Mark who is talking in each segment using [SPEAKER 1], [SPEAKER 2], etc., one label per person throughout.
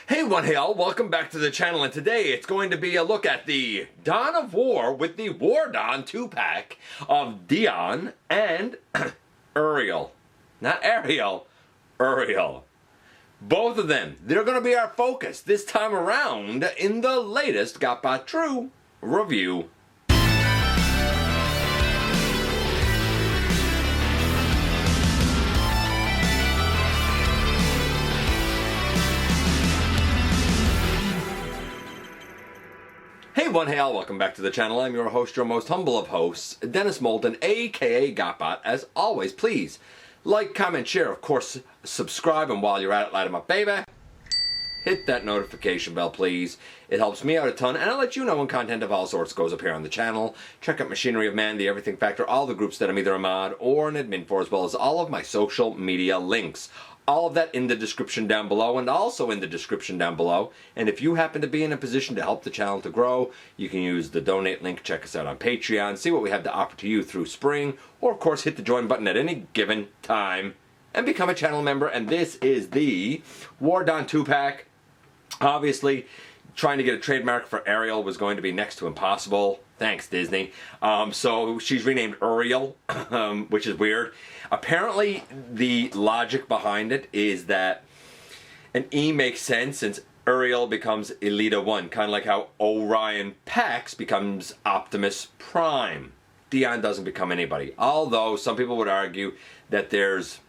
[SPEAKER 1] Hey one hey all, welcome back to the channel, and today it's going to be a look at the Dawn of War with the War Dawn 2-pack of Dion and Ariel. Not Ariel, Ariel. Both of them, they're going to be our focus this time around in the latest GotBot True review. Hey one hey all, welcome back to the channel. I'm your host, your most humble of hosts, Dennis Moulton, aka GotBot. As always, please like, comment, share, of course, subscribe, and while you're at it, light 'em up, baby. Hit that notification bell, please. It helps me out a ton, and I'll let you know when content of all sorts goes up here on the channel. Check out Machinery of Man, The Everything Factor, all the groups that I'm either a mod or an admin for, as well as all of my social media links. All of that in the description down below, and also in the description down below. And if you happen to be in a position to help the channel to grow, you can use the donate link, check us out on Patreon, see what we have to offer to you through spring, or of course hit the join button at any given time and become a channel member. And this is the War Dawn 2-pack. Obviously, trying to get a trademark for Ariel was going to be next to impossible. Thanks, Disney. So she's renamed Ariel, which is weird. Apparently, the logic behind it is that an E makes sense since Ariel becomes Elita 1, kind of like how Orion Pax becomes Optimus Prime. Dion doesn't become anybody. Although, some people would argue that there's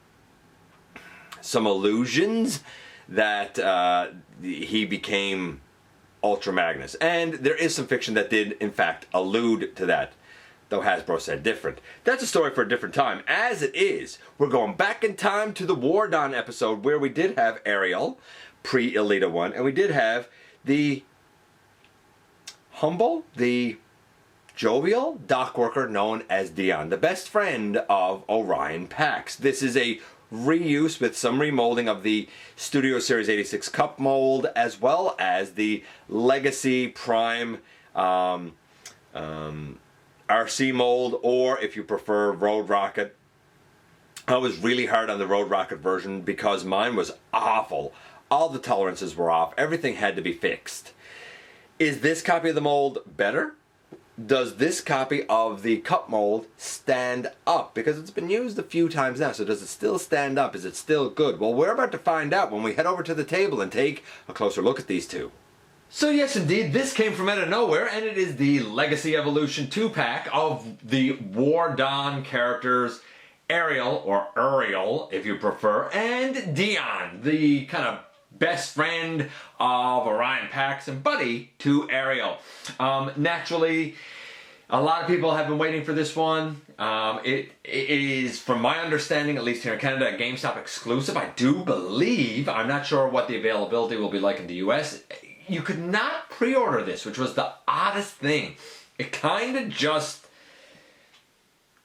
[SPEAKER 1] some illusions that he became Ultra Magnus. And there is some fiction that did, in fact, allude to that, though Hasbro said different. That's a story for a different time. As it is, we're going back in time to the War Dawn episode where we did have Ariel, pre-Elita 1, and we did have the humble, the jovial dock worker known as Dion, the best friend of Orion Pax. This is a reuse with some remolding of the Studio Series 86 Cup mold, as well as the Legacy Prime Arcee mold, or if you prefer Road Rocket. I was really hard on the Road Rocket version because mine was awful. All the tolerances were off. Everything had to be fixed. Is this copy of the mold better? Does this copy of the cup mold stand up? Because it's been used a few times now, so does it still stand up? Is it still good? Well, we're about to find out when we head over to the table and take a closer look at these two. So yes, indeed, this came from out of nowhere, and it is the Legacy Evolution 2-pack of the War Dawn characters, Ariel, or Ariel, if you prefer, and Dion, the kind of best friend of Orion Pax and buddy to Ariel. Naturally, a lot of people have been waiting for this one. It is, from my understanding, at least here in Canada, a GameStop exclusive. I do believe, I'm not sure what the availability will be like in the US. You could not pre-order this, which was the oddest thing. It kind of just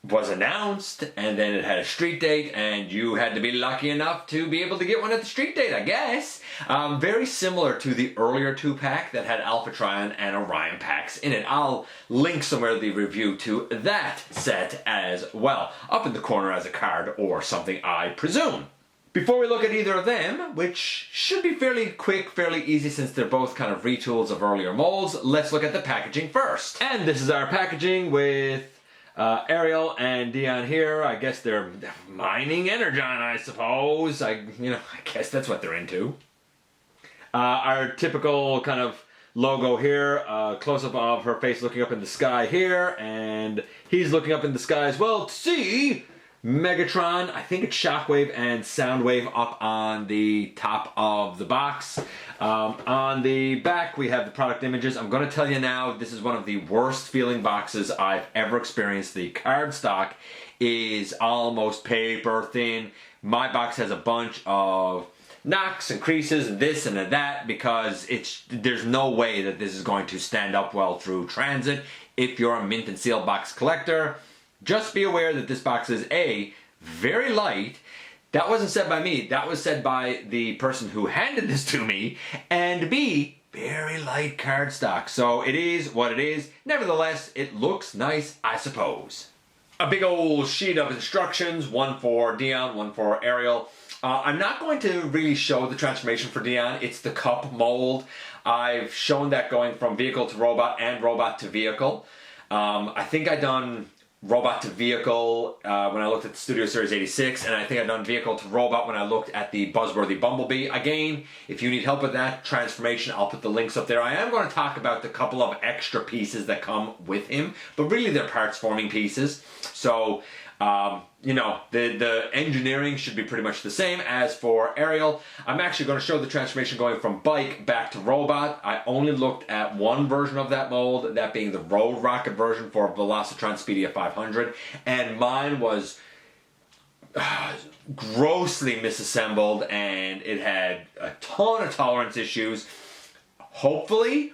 [SPEAKER 1] was announced, and then it had a street date, and you had to be lucky enough to be able to get one at the street date, I guess. Very similar to the earlier 2-pack that had Alpha Trion and Orion Pax in it. I'll link somewhere the review to that set as well, up in the corner as a card or something, I presume. Before we look at either of them, which should be fairly quick, fairly easy since they're both kind of retools of earlier molds, let's look at the packaging first. And this is our packaging with Ariel and Dion here. I guess they're mining energon, I suppose. I guess that's what they're into. Our typical kind of logo here, close-up of her face looking up in the sky here, and he's looking up in the sky as well to see Megatron, I think it's Shockwave and Soundwave up on the top of the box. On the back we have the product images. I'm going to tell you now, this is one of the worst feeling boxes I've ever experienced. The cardstock is almost paper thin. My box has a bunch of knocks and creases and this and that because there's no way that this is going to stand up well through transit. If you're a mint and seal box collector, just be aware that this box is A, very light. That wasn't said by me, that was said by the person who handed this to me, and B, very light cardstock. So it is what it is. Nevertheless, it looks nice, I suppose. A big old sheet of instructions, one for Dion, one for Ariel. I'm not going to really show the transformation for Dion. It's the cup mold. I've shown that going from vehicle to robot and robot to vehicle. I think I done robot to vehicle when I looked at the Studio Series 86, and I think I've done vehicle to robot when I looked at the Buzzworthy Bumblebee. Again, if you need help with that transformation, I'll put the links up there. I am going to talk about the couple of extra pieces that come with him, but really they're parts forming pieces. So, you know, the engineering should be pretty much the same as for Ariel. I'm actually going to show the transformation going from bike back to robot. I only looked at one version of that mold, that being the Road Rocket version for Velocitron Speedia 500, and mine was grossly misassembled, and it had a ton of tolerance issues. Hopefully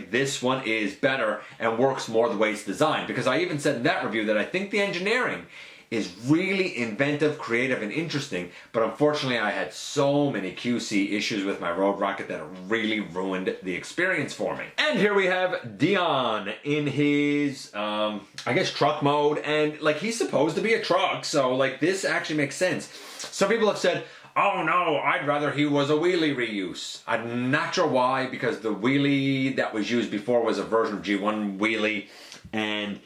[SPEAKER 1] this one is better and works more the way it's designed, because I even said in that review that I think the engineering is really inventive, creative, and interesting, but unfortunately I had so many QC issues with my Road Rocket that it really ruined the experience for me. And here we have Dion in his, I guess, truck mode, and like, he's supposed to be a truck, so like, this actually makes sense. Some people have said, oh no, I'd rather he was a wheelie reuse. I'm not sure why, because the wheelie that was used before was a version of G1 wheelie, and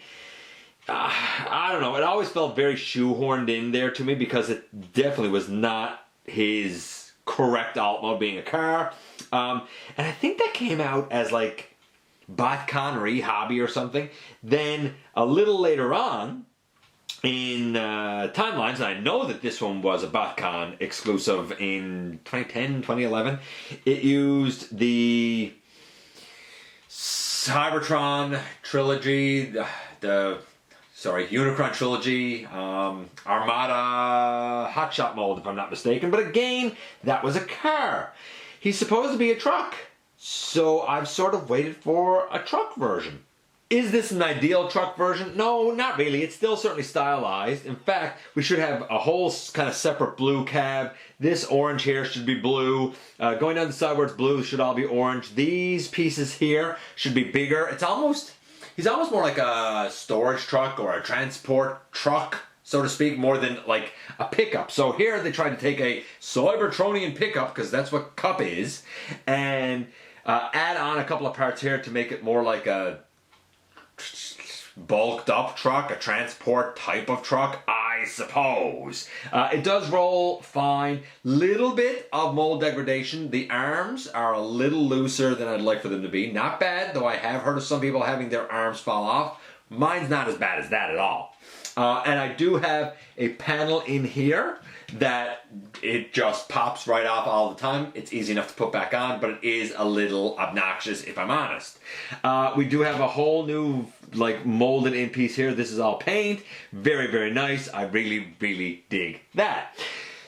[SPEAKER 1] I don't know, it always felt very shoehorned in there to me, because it definitely was not his correct alt mode being a car. And I think that came out as like BotCon or eHobby or something. Then a little later on in timelines, and I know that this one was a BotCon exclusive in 2010, 2011, it used the Cybertron trilogy, Unicron trilogy, Armada Hotshot mold, if I'm not mistaken. But again, that was a car. He's supposed to be a truck, so I've sort of waited for a truck version. Is this an ideal truck version? No, not really. It's still certainly stylized. In fact, we should have a whole kind of separate blue cab. This orange here should be blue. Going down the side where it's blue should all be orange. These pieces here should be bigger. He's almost more like a storage truck or a transport truck, so to speak, more than like a pickup. So here they tried to take a Cybertronian pickup, because that's what Cup is, and add on a couple of parts here to make it more like a bulked up truck, a transport type of truck, I suppose. It does roll fine. Little bit of mold degradation. The arms are a little looser than I'd like for them to be. Not bad, though I have heard of some people having their arms fall off. Mine's not as bad as that at all. And I do have a panel in here that it just pops right off all the time. It's easy enough to put back on, but it is a little obnoxious, if I'm honest. We do have a whole new like molded in piece here. This is all paint. Very, very nice. I really, really dig that.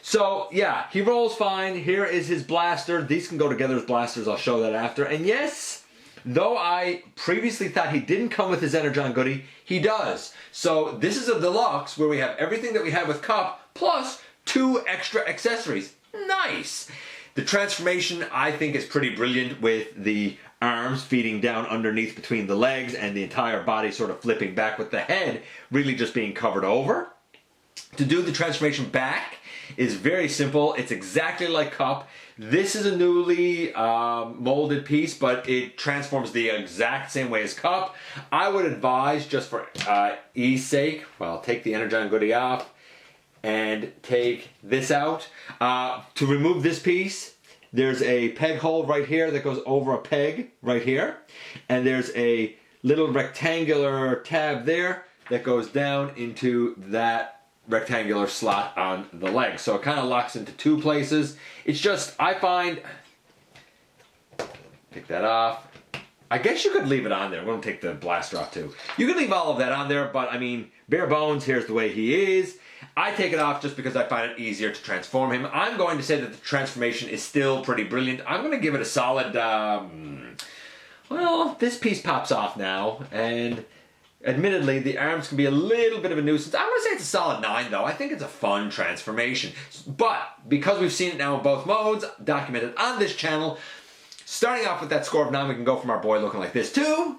[SPEAKER 1] So yeah, he rolls fine. Here is his blaster. These can go together as blasters. I'll show that after. And yes, though I previously thought he didn't come with his Energon goodie, he does. So this is a deluxe where we have everything that we have with Cup plus 2 extra accessories. Nice. The transformation, I think, is pretty brilliant, with the arms feeding down underneath between the legs and the entire body sort of flipping back, with the head really just being covered over. To do the transformation back is very simple. It's exactly like Cup. This is a newly molded piece, but it transforms the exact same way as Cup. I would advise, just for ease sake, well, take the Energon goodie off and take this out. To remove this piece, there's a peg hole right here that goes over a peg right here. And there's a little rectangular tab there that goes down into that rectangular slot on the leg. So it kind of locks into 2 places. It's just, I find, take that off. I guess you could leave it on there. We're going to take the blaster off too. You could leave all of that on there, but I mean, bare bones, here's the way he is. I take it off just because I find it easier to transform him. I'm going to say that the transformation is still pretty brilliant. I'm going to give it a solid, well, this piece pops off now, and admittedly, the arms can be a little bit of a nuisance. I'm going to say it's a solid 9, though. I think it's a fun transformation. But because we've seen it now in both modes, documented on this channel, starting off with that score of 9, we can go from our boy looking like this to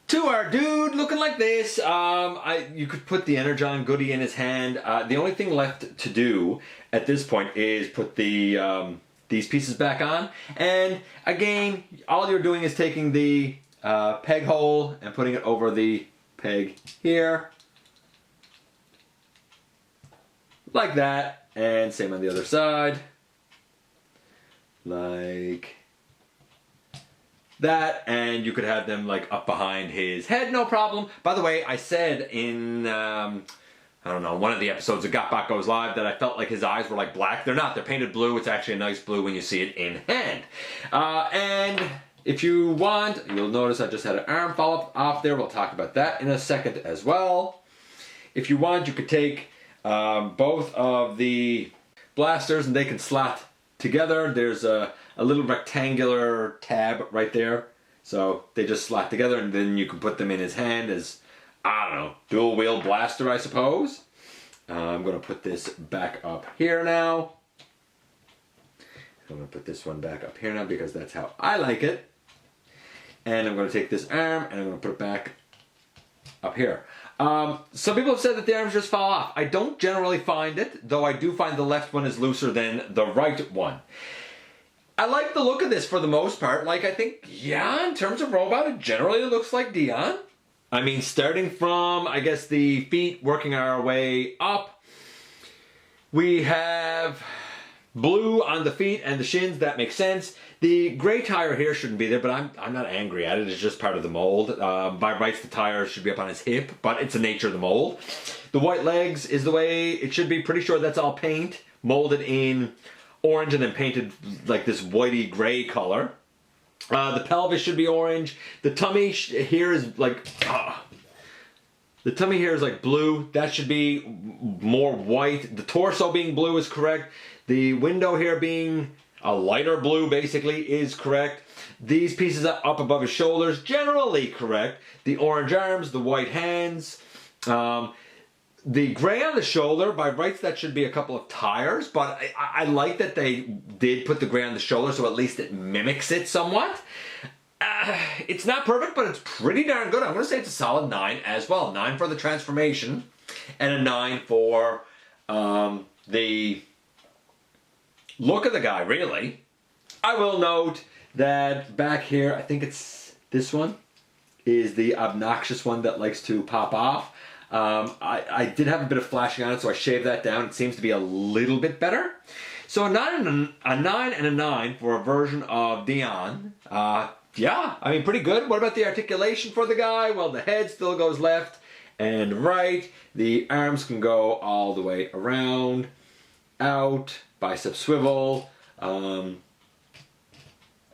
[SPEAKER 1] To our dude looking like this. You could put the Energon goodie in his hand. The only thing left to do at this point is put the these pieces back on. And again, all you're doing is taking the peg hole and putting it over the peg here. Like that. And same on the other side. Like that, and you could have them like up behind his head, no problem. By the way, I said in I don't know, one of the episodes of GotBot Goes Live that I felt like his eyes were like black. They're not. They're painted blue. It's actually a nice blue when you see it in hand. And if you want, you'll notice I just had an arm fall off there. We'll talk about that in a second as well. If you want, you could take both of the blasters and they can slot together. There's a little rectangular tab right there, so they just slot together, and then you can put them in his hand as, I don't know, dual wheel blaster, I suppose. I'm going to put this back up here now. I'm going to put this one back up here now because that's how I like it. And I'm going to take this arm and I'm going to put it back up here. Some people have said that the arms just fall off. I don't generally find it, though I do find the left one is looser than the right one. I like the look of this for the most part. Like, I think, yeah, in terms of robot, it generally looks like Dion. I mean, starting from, I guess, the feet, working our way up, we have blue on the feet and the shins. That makes sense. The gray tire here shouldn't be there, but I'm not angry at it. It's just part of the mold. By rights, the tire should be up on his hip, but it's the nature of the mold. The white legs is the way it should be. Pretty sure that's all paint, molded in orange and then painted like this whitey gray color. The pelvis should be orange. The tummy here is like the tummy here is like blue. That should be more white. The torso being blue is correct. The window here being a lighter blue basically is correct. These pieces up above his shoulders, generally correct. The orange arms, the white hands. The gray on the shoulder, by rights that should be a couple of tires, but I like that they did put the gray on the shoulder, so at least it mimics it somewhat. It's not perfect, but it's pretty darn good. I'm going to say it's a solid 9 as well. 9 for the transformation, and a 9 for the look of the guy, really. I will note that back here, I think it's this one, is the obnoxious one that likes to pop off. I did have a bit of flashing on it, so I shaved that down. It seems to be a little bit better. So a 9 and a 9 for a version of Dion. Yeah, I mean, pretty good. What about the articulation for the guy? Well, the head still goes left and right. The arms can go all the way around, out, bicep swivel,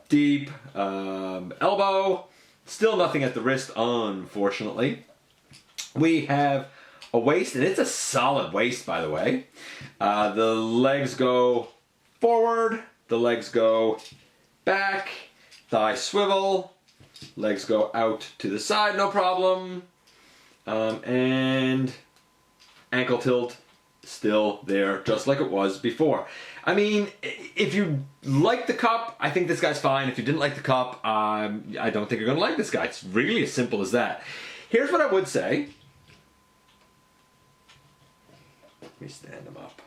[SPEAKER 1] deep elbow. Still nothing at the wrist, unfortunately. We have a waist, and it's a solid waist, by the way. The legs go forward, the legs go back, thigh swivel, legs go out to the side, no problem. And ankle tilt, still there, just like it was before. I mean, if you like the cup, I think this guy's fine. If you didn't like the cup, I don't think you're going to like this guy. It's really as simple as that. Here's what I would say. Let me stand him up.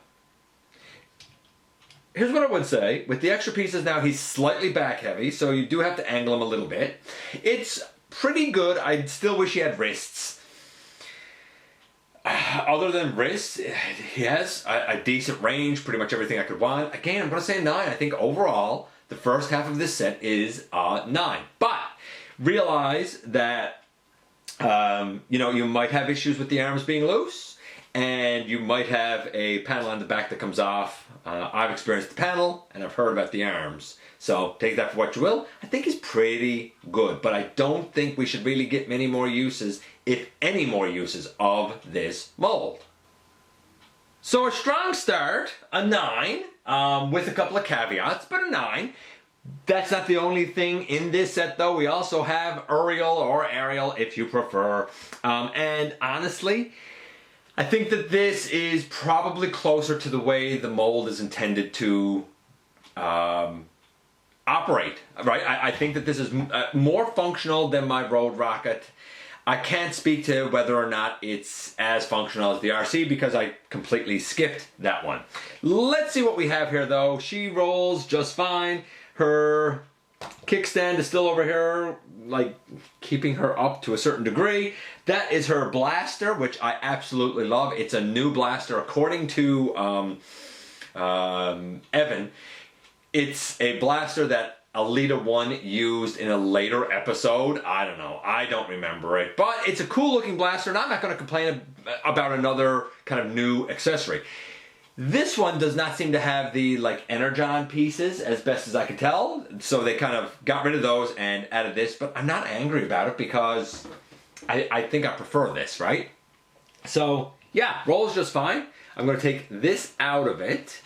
[SPEAKER 1] Here's what I would say. With the extra pieces now, he's slightly back heavy, so you do have to angle him a little bit. It's pretty good. I still wish he had wrists. Other than wrists, he has a decent range, pretty much everything I could want. Again, I'm going to say 9. I think overall, the first half of this set is 9. But realize that you might have issues with the arms being loose, and you might have a panel on the back that comes off. I've experienced the panel, and I've heard about the arms. So take that for what you will. I think he's pretty good, but I don't think we should really get many more uses, if any more uses, of this mold. So a strong start, a 9, with a couple of caveats, but a 9. That's not the only thing in this set, though. We also have Ariel, or Ariel, if you prefer. And honestly, I think that this is probably closer to the way the mold is intended to operate, right? I think that this is more functional than my Road Rocket. I can't speak to whether or not it's as functional as the Arcee because I completely skipped that one. Let's see what we have here though. She rolls just fine. Her kickstand is still over here, like keeping her up to a certain degree. That is her blaster, which I absolutely love. It's a new blaster according to Evan. It's a blaster that Alita 1 used in a later episode. I don't know. I don't remember it. But it's a cool looking blaster, and I'm not going to complain about another kind of new accessory. This one does not seem to have the like energon pieces as best as I can tell. So they kind of got rid of those and added this. But I'm not angry about it because I think I prefer this, right? So yeah, rolls just fine. I'm going to take this out of it.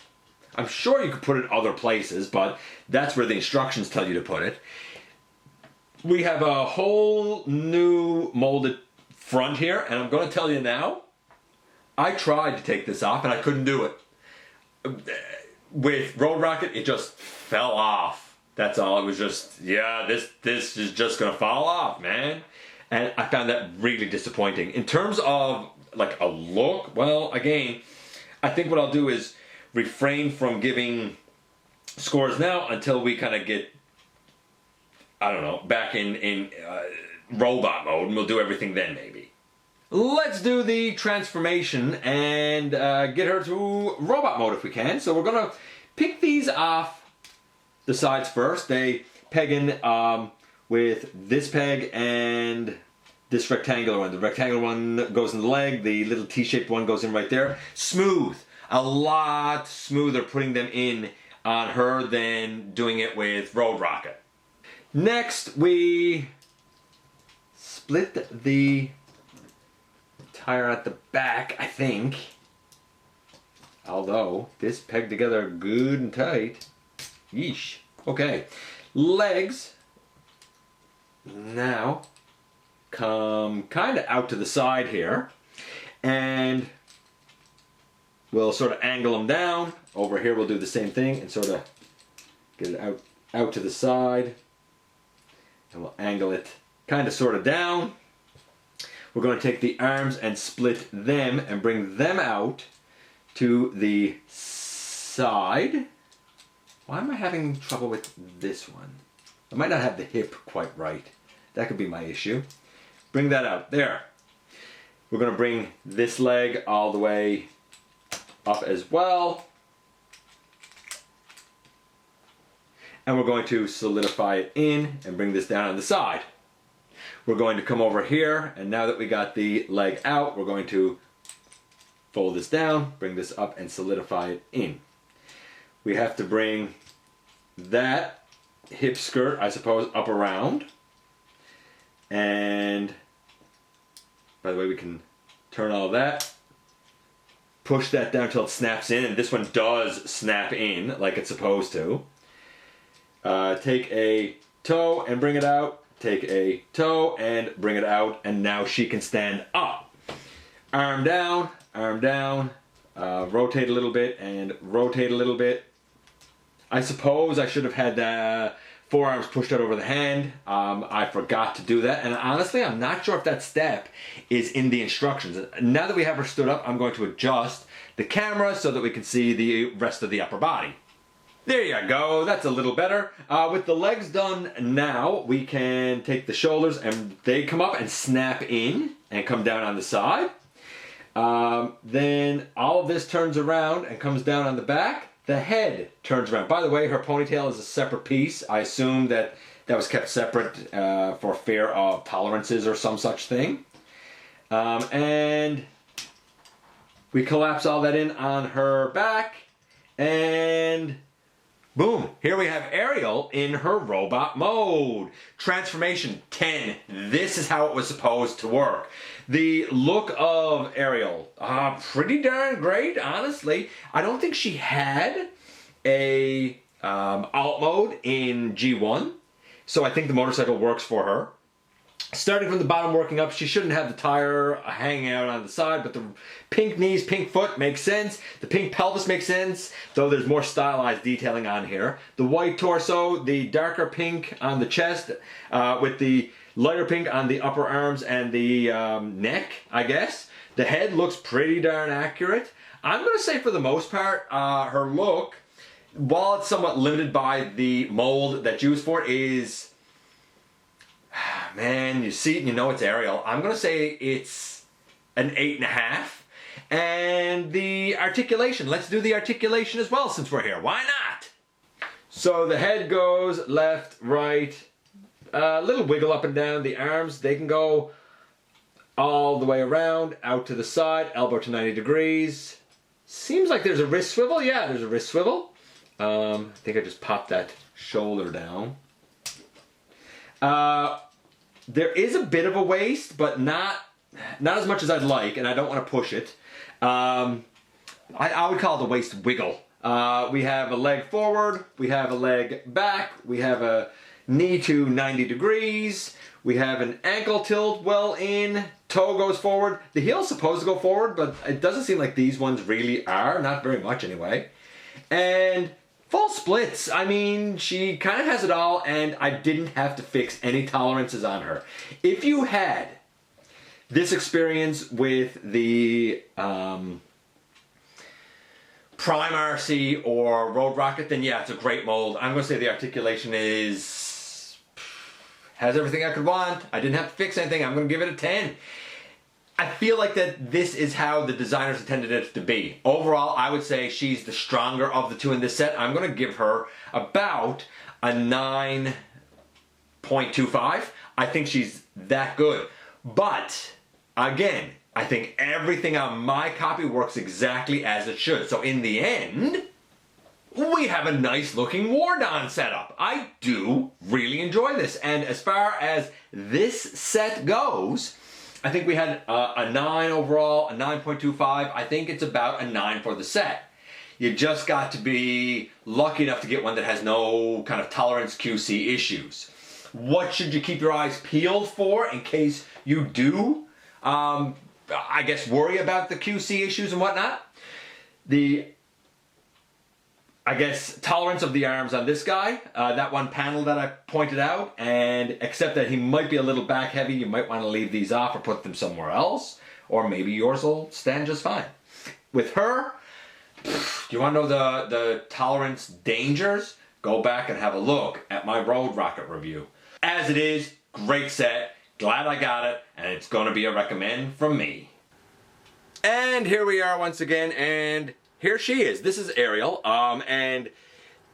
[SPEAKER 1] I'm sure you could put it other places, but that's where the instructions tell you to put it. We have a whole new molded front here, and I'm going to tell you now, I tried to take this off, and I couldn't do it. With Road Rocket, it just fell off. That's all. It was just, yeah, this is just going to fall off, man. And I found that really disappointing. In terms of, like, a look, well, again, I think what I'll do is refrain from giving scores now until we kind of get, I don't know, back in robot mode, and we'll do everything then maybe. Let's do the transformation and get her to robot mode if we can. So we're going to pick these off the sides first. They peg in with this peg and this rectangular one. The rectangular one goes in the leg, the little T-shaped one goes in right there. Smooth. A lot smoother putting them in on her than doing it with Road Rocket. Next, we split the tire at the back, I think. Although, this pegged together good and tight. Yeesh. Okay. Legs now come kind of out to the side here. And we'll sort of angle them down. Over here we'll do the same thing and sort of get it out to the side. And we'll angle it kind of sort of down. We're going to take the arms and split them and bring them out to the side. Why am I having trouble with this one? I might not have the hip quite right. That could be my issue. Bring that out. There. We're going to bring this leg all the way up as well. And we're going to solidify it in and bring this down on the side. We're going to come over here, and now that we got the leg out, we're going to fold this down, bring this up, and solidify it in. We have to bring that hip skirt, I suppose, up around. And by the way, we can turn all that. Push that down until it snaps in, and this one does snap in like it's supposed to. Take a toe and bring it out. Take a toe and bring it out, and now she can stand up. Arm down, rotate a little bit and rotate a little bit. I suppose I should have had the forearms pushed out over the hand. I forgot to do that, and honestly I'm not sure if that step is in the instructions. Now that we have her stood up, I'm going to adjust the camera so that we can see the rest of the upper body. There you go, that's a little better. With the legs done now, we can take the shoulders and they come up and snap in and come down on the side. Then all of this turns around and comes down on the back. The head turns around. By the way, her ponytail is a separate piece. I assume that was kept separate for fear of tolerances or some such thing. And we collapse all that in on her back, and boom, here we have Ariel in her robot mode. Transformation 10. This is how it was supposed to work. The look of Ariel, pretty darn great, honestly. I don't think she had a alt mode in G1, so I think the motorcycle works for her. Starting from the bottom, working up, she shouldn't have the tire hanging out on the side, but the pink knees, pink foot makes sense. The pink pelvis makes sense, though there's more stylized detailing on here. The white torso, the darker pink on the chest, with the lighter pink on the upper arms and the neck, I guess. The head looks pretty darn accurate. I'm going to say for the most part, her look, while it's somewhat limited by the mold that's used for it, is... Man, you see it and you know it's Ariel. I'm going to say it's an 8.5. And the articulation, let's do the articulation as well since we're here. Why not? So the head goes left, right, a little wiggle up and down. The arms, they can go all the way around, out to the side, elbow to 90 degrees. Seems like there's a wrist swivel. Yeah, there's a wrist swivel. I think I just popped that shoulder down. There is a bit of a waist, but not as much as I'd like, and I don't want to push it. I would call it a waist wiggle. We have a leg forward, we have a leg back, we have a knee to 90 degrees, we have an ankle tilt well in, toe goes forward. The heel's supposed to go forward, but it doesn't seem like these ones really are, not very much anyway. And full splits. I mean, she kind of has it all, and I didn't have to fix any tolerances on her. If you had this experience with the Prime Arcee or Road Rocket, then yeah, it's a great mold. I'm going to say the articulation has everything I could want. I didn't have to fix anything. I'm going to give it a 10. I feel like that this is how the designers intended it to be. Overall, I would say she's the stronger of the two in this set. I'm going to give her about a 9.25. I think she's that good. But, again, I think everything on my copy works exactly as it should. So in the end, we have a nice looking Wardon setup. I do really enjoy this. And as far as this set goes, I think we had a 9 overall, a 9.25. I think it's about a 9 for the set. You just got to be lucky enough to get one that has no kind of tolerance QC issues. What should you keep your eyes peeled for in case you do, I guess, worry about the QC issues and whatnot? The, I guess, tolerance of the arms on this guy, that one panel that I pointed out, and except that he might be a little back heavy, you might want to leave these off or put them somewhere else, or maybe yours will stand just fine. With her, do you want to know the tolerance dangers? Go back and have a look at my Road Rocket review. As it is, great set, glad I got it, and it's going to be a recommend from me. And here we are once again, and here she is. This is Ariel, and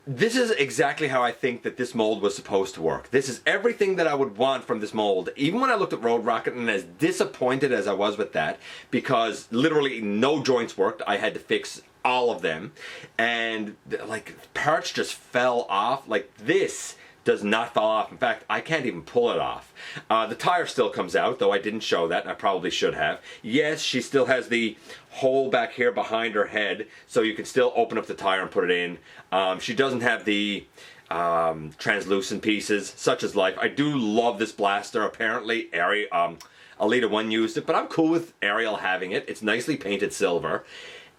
[SPEAKER 1] this is exactly how I think that this mold was supposed to work. This is everything that I would want from this mold. Even when I looked at Road Rocket, and as disappointed as I was with that, because literally no joints worked, I had to fix all of them, and like parts just fell off. Like this does not fall off. In fact, I can't even pull it off. The tire still comes out, though I didn't show that, and I probably should have. Yes, she still has the hole back here behind her head, so you can still open up the tire and put it in. She doesn't have the translucent pieces, such as life. I do love this blaster. Apparently, Alita 1 used it, but I'm cool with Ariel having it. It's nicely painted silver.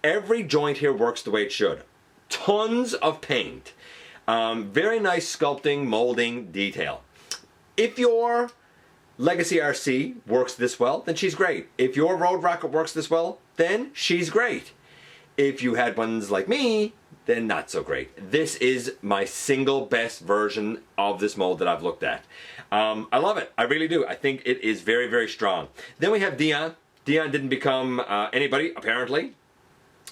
[SPEAKER 1] Every joint here works the way it should. Tons of paint. Very nice sculpting, molding, detail. If your Legacy Arcee works this well, then she's great. If your Road Rocket works this well, then she's great. If you had ones like me, then not so great. This is my single best version of this mold that I've looked at. I love it. I really do. I think it is very, very strong. Then we have Dion. Dion didn't become anybody, apparently.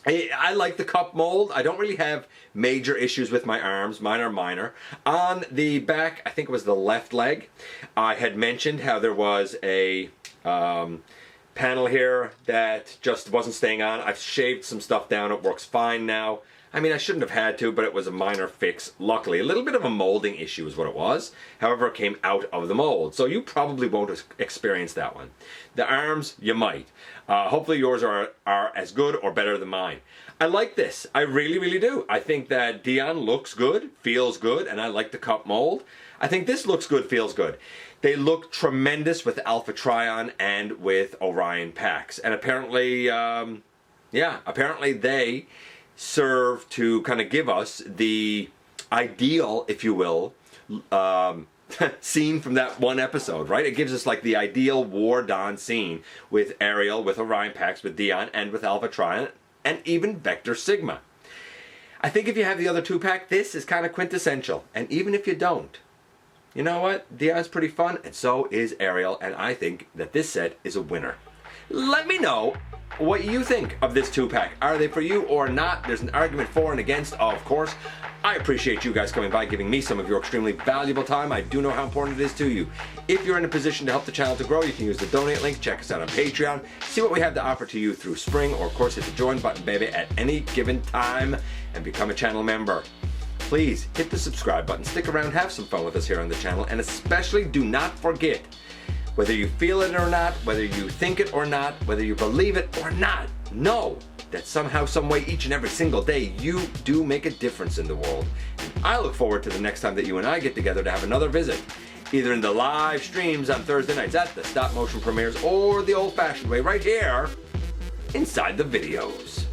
[SPEAKER 1] I like the cup mold. I don't really have major issues with my arms. Mine are minor. On the back, I think it was the left leg, I had mentioned how there was a panel here that just wasn't staying on. I've shaved some stuff down. It works fine now. I mean, I shouldn't have had to, but it was a minor fix, luckily. A little bit of a molding issue is what it was. However, it came out of the mold. So you probably won't experience that one. The arms, you might. Hopefully yours are as good or better than mine. I like this. I really, really do. I think that Dion looks good, feels good, and I like the cup mold. I think this looks good, feels good. They look tremendous with Alpha Trion and with Orion packs. And apparently, apparently they serve to kind of give us the ideal, if you will, scene from that one episode, right? It gives us like the ideal War Dawn scene with Ariel, with Orion packs, with Dion, and with Alpha Trion, and even Vector Sigma. I think if you have the other 2-pack, this is kind of quintessential. And even if you don't, you know what? Dion's pretty fun, and so is Ariel, and I think that this set is a winner. Let me know what you think of this 2-pack. Are they for you or not? There's an argument for and against, of course. I appreciate you guys coming by, giving me some of your extremely valuable time. I do know how important it is to you. If you're in a position to help the channel to grow, you can use the donate link. Check us out on Patreon. See what we have to offer to you through spring, or of course hit the join button, baby, at any given time and become a channel member. Please hit the subscribe button, stick around, have some fun with us here on the channel, and especially do not forget, whether you feel it or not, whether you think it or not, whether you believe it or not, know that somehow, some way, each and every single day, you do make a difference in the world. And I look forward to the next time that you and I get together to have another visit, either in the live streams on Thursday nights at the stop motion premieres, or the old-fashioned way right here inside the videos.